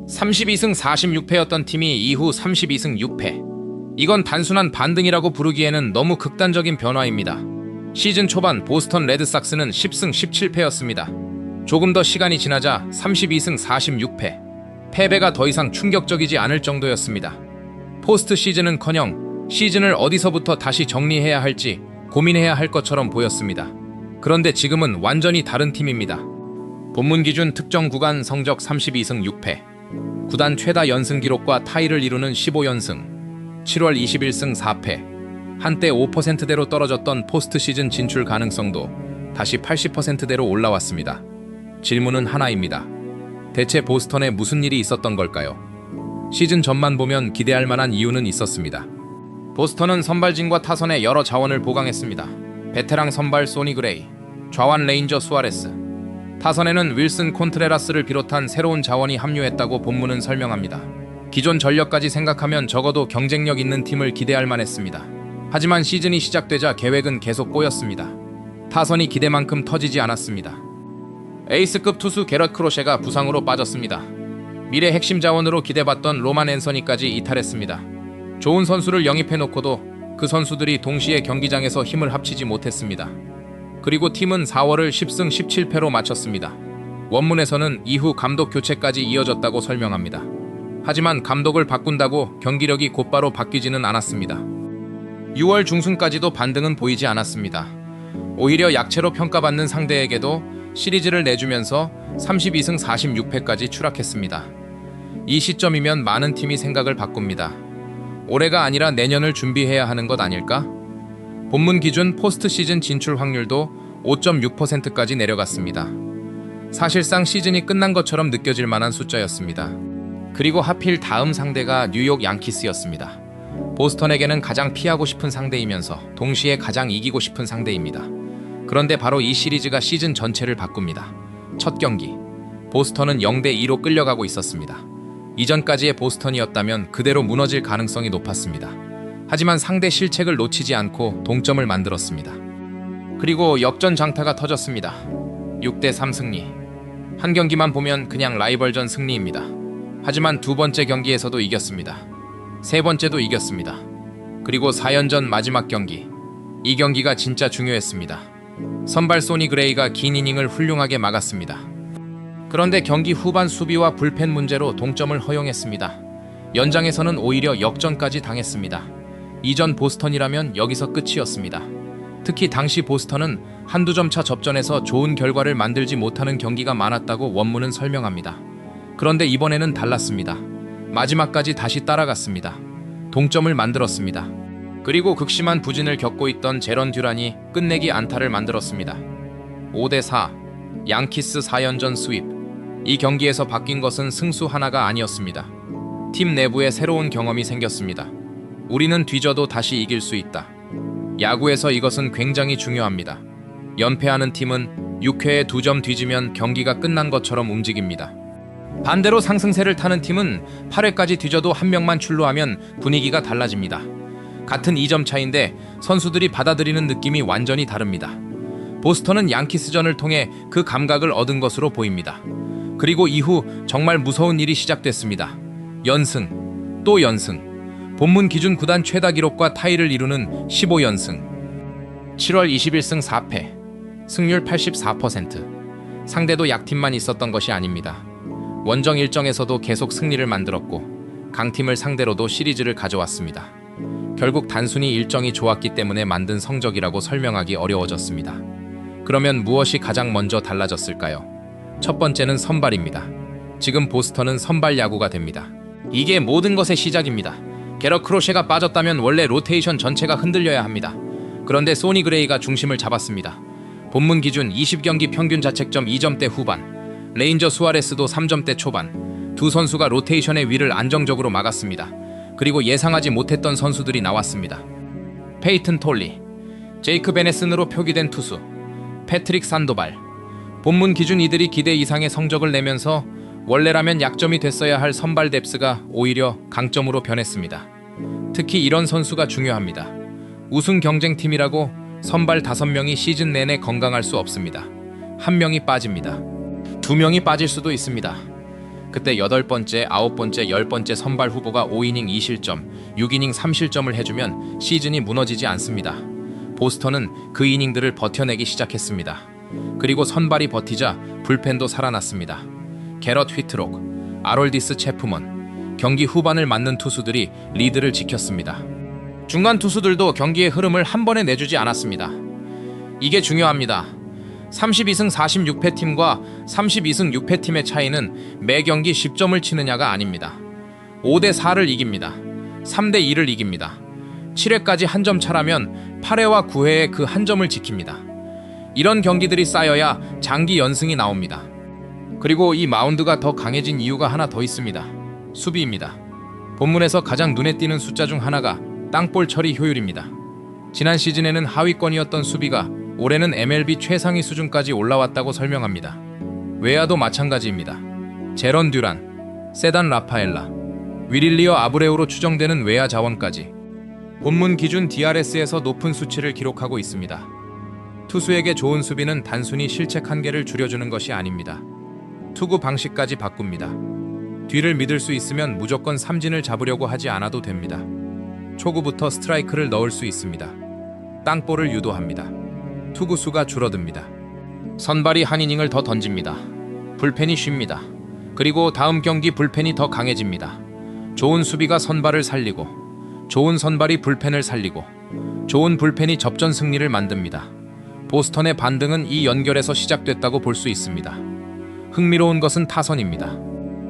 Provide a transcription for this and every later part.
32승 46패였던 팀이 이후 32승 6패. 이건 단순한 반등이라고 부르기에는 너무 극단적인 변화입니다. 시즌 초반 보스턴 레드삭스는 10승 17패였습니다. 조금 더 시간이 지나자 32승 46패. 패배가 더 이상 충격적이지 않을 정도였습니다. 포스트 시즌은커녕 시즌을 어디서부터 다시 정리해야 할지 고민해야 할 것처럼 보였습니다. 그런데 지금은 완전히 다른 팀입니다. 본문 기준 특정 구간 성적 32승 6패. 구단 최다 연승 기록과 타이를 이루는 15연승, 7월 21승 4패, 한때 5%대로 떨어졌던 포스트 시즌 진출 가능성도 다시 80%대로 올라왔습니다. 질문은 하나입니다. 대체 보스턴에 무슨 일이 있었던 걸까요? 시즌 전만 보면 기대할 만한 이유는 있었습니다. 보스턴은 선발진과 타선에 여러 자원을 보강했습니다. 베테랑 선발 소니 그레이, 좌완 레인저 수아레스, 타선에는 윌슨 콘트레라스를 비롯한 새로운 자원이 합류했다고 본문은 설명합니다. 기존 전력까지 생각하면 적어도 경쟁력 있는 팀을 기대할 만했습니다. 하지만 시즌이 시작되자 계획은 계속 꼬였습니다. 타선이 기대만큼 터지지 않았습니다. 에이스급 투수 게럿 크로셰가 부상으로 빠졌습니다. 미래 핵심 자원으로 기대받던 로만 앤서니까지 이탈했습니다. 좋은 선수를 영입해놓고도 그 선수들이 동시에 경기장에서 힘을 합치지 못했습니다. 그리고 팀은 4월을 10승 17패로 마쳤습니다. 원문에서는 이후 감독 교체까지 이어졌다고 설명합니다. 하지만 감독을 바꾼다고 경기력이 곧바로 바뀌지는 않았습니다. 6월 중순까지도 반등은 보이지 않았습니다. 오히려 약체로 평가받는 상대에게도 시리즈를 내주면서 32승 46패까지 추락했습니다. 이 시점이면 많은 팀이 생각을 바꿉니다. 올해가 아니라 내년을 준비해야 하는 것 아닐까? 본문 기준 포스트 시즌 진출 확률도 5.6%까지 내려갔습니다. 사실상 시즌이 끝난 것처럼 느껴질 만한 숫자였습니다. 그리고 하필 다음 상대가 뉴욕 양키스였습니다. 보스턴에게는 가장 피하고 싶은 상대이면서 동시에 가장 이기고 싶은 상대입니다. 그런데 바로 이 시리즈가 시즌 전체를 바꿉니다. 첫 경기, 보스턴은 0대2로 끌려가고 있었습니다. 이전까지의 보스턴이었다면 그대로 무너질 가능성이 높았습니다. 하지만 상대 실책을 놓치지 않고 동점을 만들었습니다. 그리고 역전 장타가 터졌습니다. 6대3 승리. 한 경기만 보면 그냥 라이벌전 승리입니다. 하지만 두 번째 경기에서도 이겼습니다. 세 번째도 이겼습니다. 그리고 4연전 마지막 경기. 이 경기가 진짜 중요했습니다. 선발 소니 그레이가 긴 이닝을 훌륭하게 막았습니다. 그런데 경기 후반 수비와 불펜 문제로 동점을 허용했습니다. 연장에서는 오히려 역전까지 당했습니다. 이전 보스턴이라면 여기서 끝이었습니다. 특히 당시 보스턴은 한두 점 차 접전에서 좋은 결과를 만들지 못하는 경기가 많았다고 원문은 설명합니다. 그런데 이번에는 달랐습니다. 마지막까지 다시 따라갔습니다. 동점을 만들었습니다. 그리고 극심한 부진을 겪고 있던 제런 듀란이 끝내기 안타를 만들었습니다. 5대4, 양키스 4연전 스윕. 이 경기에서 바뀐 것은 승수 하나가 아니었습니다. 팀 내부에 새로운 경험이 생겼습니다. 우리는 뒤져도 다시 이길 수 있다. 야구에서 이것은 굉장히 중요합니다. 연패하는 팀은 6회에 2점 뒤지면 경기가 끝난 것처럼 움직입니다. 반대로 상승세를 타는 팀은 8회까지 뒤져도 한 명만 출루하면 분위기가 달라집니다. 같은 2점 차인데 선수들이 받아들이는 느낌이 완전히 다릅니다. 보스턴은 양키스전을 통해 그 감각을 얻은 것으로 보입니다. 그리고 이후 정말 무서운 일이 시작됐습니다. 연승, 또 연승. 본문 기준 구단 최다 기록과 타이를 이루는 15연승. 7월 21승 4패. 승률 84%. 상대도 약팀만 있었던 것이 아닙니다. 원정 일정에서도 계속 승리를 만들었고 강팀을 상대로도 시리즈를 가져왔습니다. 결국 단순히 일정이 좋았기 때문에 만든 성적이라고 설명하기 어려워졌습니다. 그러면 무엇이 가장 먼저 달라졌을까요? 첫 번째는 선발입니다. 지금 보스턴은 선발 야구가 됩니다. 이게 모든 것의 시작입니다. 게럿 크로셰가 빠졌다면 원래 로테이션 전체가 흔들려야 합니다. 그런데 소니 그레이가 중심을 잡았습니다. 본문 기준 20경기 평균 자책점 2점대 후반, 레인저 수아레스도 3점대 초반, 두 선수가 로테이션의 위를 안정적으로 막았습니다. 그리고 예상하지 못했던 선수들이 나왔습니다. 페이튼 톨리, 제이크 베네슨으로 표기된 투수, 패트릭 산도발. 본문 기준 이들이 기대 이상의 성적을 내면서 원래라면 약점이 됐어야 할 선발 뎁스가 오히려 강점으로 변했습니다. 특히 이런 선수가 중요합니다. 우승 경쟁팀이라고 선발 5명이 시즌 내내 건강할 수 없습니다. 1명이 빠집니다. 2명이 빠질 수도 있습니다. 그때 8번째, 9번째, 10번째 선발 후보가 5이닝 2실점, 6이닝 3실점을 해주면 시즌이 무너지지 않습니다. 보스턴은 그 이닝들을 버텨내기 시작했습니다. 그리고 선발이 버티자 불펜도 살아났습니다. 게럿 휘트록, 아롤디스 체프먼, 경기 후반을 맡는 투수들이 리드를 지켰습니다. 중간 투수들도 경기의 흐름을 한 번에 내주지 않았습니다. 이게 중요합니다. 32승 46패 팀과 32승 6패 팀의 차이는 매 경기 10점을 치느냐가 아닙니다. 5대 4를 이깁니다. 3대 2를 이깁니다. 7회까지 한 점 차라면 8회와 9회에 그 한 점을 지킵니다. 이런 경기들이 쌓여야 장기 연승이 나옵니다. 그리고 이 마운드가 더 강해진 이유가 하나 더 있습니다. 수비입니다. 본문에서 가장 눈에 띄는 숫자 중 하나가 땅볼 처리 효율입니다. 지난 시즌에는 하위권이었던 수비가 올해는 MLB 최상위 수준까지 올라왔다고 설명합니다. 외야도 마찬가지입니다. 제런 듀란, 세단 라파엘라, 위릴리어 아브레우로 추정되는 외야 자원까지 본문 기준 DRS에서 높은 수치를 기록하고 있습니다. 투수에게 좋은 수비는 단순히 실책 한계를 줄여주는 것이 아닙니다. 투구 방식까지 바꿉니다. 뒤를 믿을 수 있으면 무조건 삼진을 잡으려고 하지 않아도 됩니다. 초구부터 스트라이크를 넣을 수 있습니다. 땅볼을 유도합니다. 투구수가 줄어듭니다. 선발이 한 이닝을 더 던집니다. 불펜이 쉽니다. 그리고 다음 경기 불펜이 더 강해집니다. 좋은 수비가 선발을 살리고, 좋은 선발이 불펜을 살리고, 좋은 불펜이 접전 승리를 만듭니다. 보스턴의 반등은 이 연결에서 시작됐다고 볼 수 있습니다. 흥미로운 것은 타선입니다.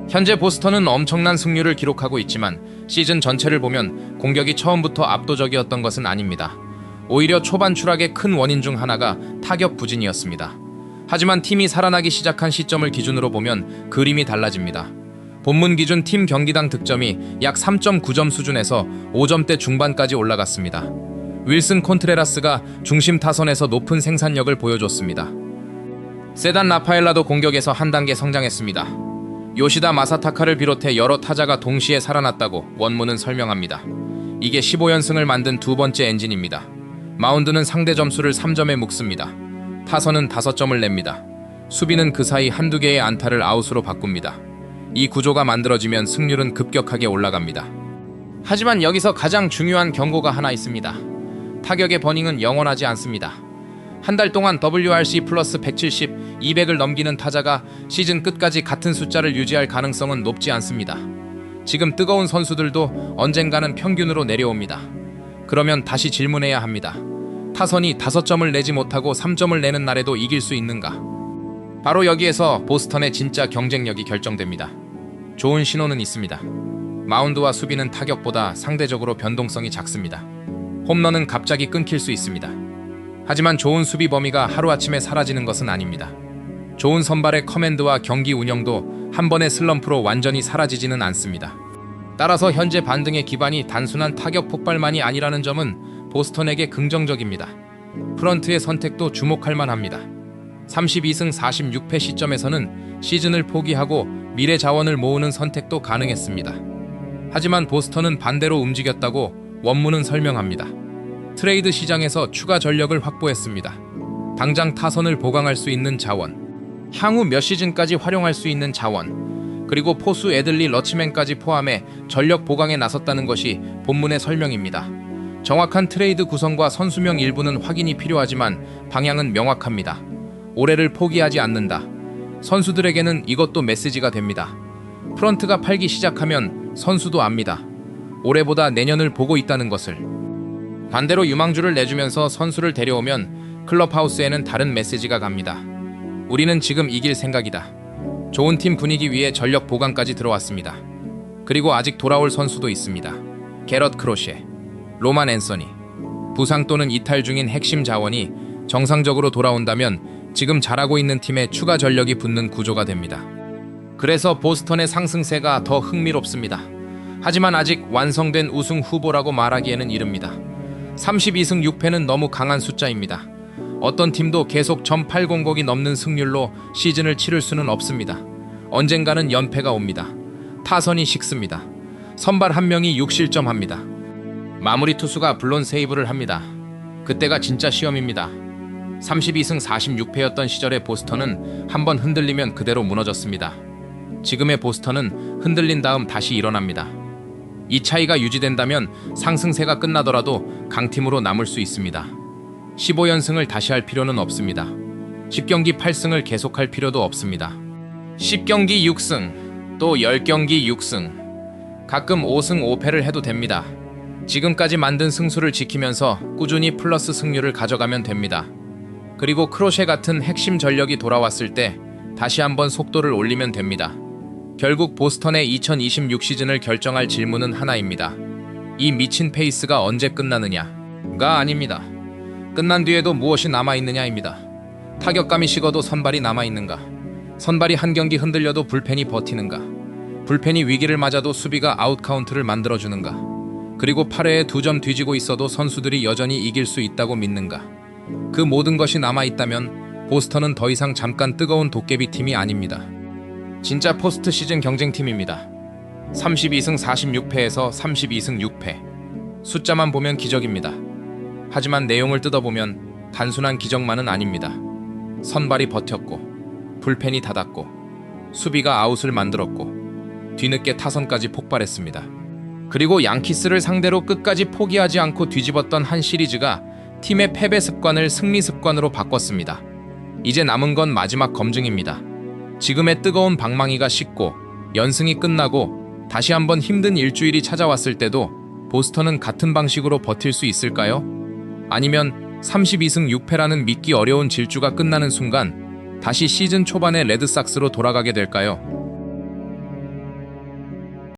현재 보스턴은 엄청난 승률을 기록하고 있지만 시즌 전체를 보면 공격이 처음부터 압도적이었던 것은 아닙니다. 오히려 초반 추락의 큰 원인 중 하나가 타격 부진이었습니다. 하지만 팀이 살아나기 시작한 시점을 기준으로 보면 그림이 달라집니다. 본문 기준 팀 경기당 득점이 약 3.9점 수준에서 5점대 중반까지 올라갔습니다. 윌슨 콘트레라스가 중심 타선에서 높은 생산력을 보여줬습니다. 세단 라파엘라도 공격에서 한 단계 성장했습니다. 요시다 마사타카를 비롯해 여러 타자가 동시에 살아났다고 원문은 설명합니다. 이게 15연승을 만든 두 번째 엔진입니다. 마운드는 상대 점수를 3점에 묶습니다. 타선은 5점을 냅니다. 수비는 그 사이 한두 개의 안타를 아웃으로 바꿉니다. 이 구조가 만들어지면 승률은 급격하게 올라갑니다. 하지만 여기서 가장 중요한 경고가 하나 있습니다. 타격의 버닝은 영원하지 않습니다. 한 달 동안 WRC 플러스 170, 200을 넘기는 타자가 시즌 끝까지 같은 숫자를 유지할 가능성은 높지 않습니다. 지금 뜨거운 선수들도 언젠가는 평균으로 내려옵니다. 그러면 다시 질문해야 합니다. 타선이 5점을 내지 못하고 3점을 내는 날에도 이길 수 있는가? 바로 여기에서 보스턴의 진짜 경쟁력이 결정됩니다. 좋은 신호는 있습니다. 마운드와 수비는 타격보다 상대적으로 변동성이 작습니다. 홈런은 갑자기 끊길 수 있습니다. 하지만 좋은 수비 범위가 하루아침에 사라지는 것은 아닙니다. 좋은 선발의 커맨드와 경기 운영도 한 번의 슬럼프로 완전히 사라지지는 않습니다. 따라서 현재 반등의 기반이 단순한 타격 폭발만이 아니라는 점은 보스턴에게 긍정적입니다. 프런트의 선택도 주목할 만합니다. 32승 46패 시점에서는 시즌을 포기하고 미래 자원을 모으는 선택도 가능했습니다. 하지만 보스턴은 반대로 움직였다고 원문은 설명합니다. 트레이드 시장에서 추가 전력을 확보했습니다. 당장 타선을 보강할 수 있는 자원, 향후 몇 시즌까지 활용할 수 있는 자원, 그리고 포수 애들리 러치맨까지 포함해 전력 보강에 나섰다는 것이 본문의 설명입니다. 정확한 트레이드 구성과 선수명 일부는 확인이 필요하지만 방향은 명확합니다. 올해를 포기하지 않는다. 선수들에게는 이것도 메시지가 됩니다. 프런트가 팔기 시작하면 선수도 압니다. 올해보다 내년을 보고 있다는 것을. 반대로 유망주를 내주면서 선수를 데려오면 클럽하우스에는 다른 메시지가 갑니다. 우리는 지금 이길 생각이다. 좋은 팀 분위기 위해 전력 보강까지 들어왔습니다. 그리고 아직 돌아올 선수도 있습니다. 게럿 크로셰, 로만 앤서니. 부상 또는 이탈 중인 핵심 자원이 정상적으로 돌아온다면 지금 잘하고 있는 팀에 추가 전력이 붙는 구조가 됩니다. 그래서 보스턴의 상승세가 더 흥미롭습니다. 하지만 아직 완성된 우승 후보라고 말하기에는 이릅니다. 32승 6패는 너무 강한 숫자입니다. 어떤 팀도 계속 1.800이 넘는 승률로 시즌을 치를 수는 없습니다. 언젠가는 연패가 옵니다. 타선이 식습니다. 선발 한 명이 6실점합니다. 마무리 투수가 물론 세이브를 합니다. 그때가 진짜 시험입니다. 32승 46패였던 시절의 보스턴은 한번 흔들리면 그대로 무너졌습니다. 지금의 보스턴은 흔들린 다음 다시 일어납니다. 이 차이가 유지된다면 상승세가 끝나더라도 강팀으로 남을 수 있습니다. 15연승을 다시 할 필요는 없습니다. 10경기 8승을 계속할 필요도 없습니다. 10경기 6승, 또 10경기 6승, 가끔 5승 5패를 해도 됩니다. 지금까지 만든 승수를 지키면서 꾸준히 플러스 승률을 가져가면 됩니다. 그리고 크로셰 같은 핵심 전력이 돌아왔을 때 다시 한번 속도를 올리면 됩니다. 결국 보스턴의 2026 시즌을 결정할 질문은 하나입니다. 이 미친 페이스가 언제 끝나느냐가 아닙니다. 끝난 뒤에도 무엇이 남아있느냐입니다. 타격감이 식어도 선발이 남아있는가? 선발이 한 경기 흔들려도 불펜이 버티는가? 불펜이 위기를 맞아도 수비가 아웃카운트를 만들어주는가? 그리고 8회에 2점 뒤지고 있어도 선수들이 여전히 이길 수 있다고 믿는가? 그 모든 것이 남아있다면 보스턴은 더 이상 잠깐 뜨거운 도깨비 팀이 아닙니다. 진짜 포스트 시즌 경쟁팀입니다. 32승 46패에서 32승 6패. 숫자만 보면 기적입니다. 하지만 내용을 뜯어보면 단순한 기적만은 아닙니다. 선발이 버텼고, 불펜이 닫았고, 수비가 아웃을 만들었고, 뒤늦게 타선까지 폭발했습니다. 그리고 양키스를 상대로 끝까지 포기하지 않고 뒤집었던 한 시리즈가 팀의 패배 습관을 승리 습관으로 바꿨습니다. 이제 남은 건 마지막 검증입니다. 지금의 뜨거운 방망이가 식고 연승이 끝나고 다시 한번 힘든 일주일이 찾아왔을 때도 보스턴은 같은 방식으로 버틸 수 있을까요? 아니면 32승 6패라는 믿기 어려운 질주가 끝나는 순간 다시 시즌 초반의 레드삭스로 돌아가게 될까요?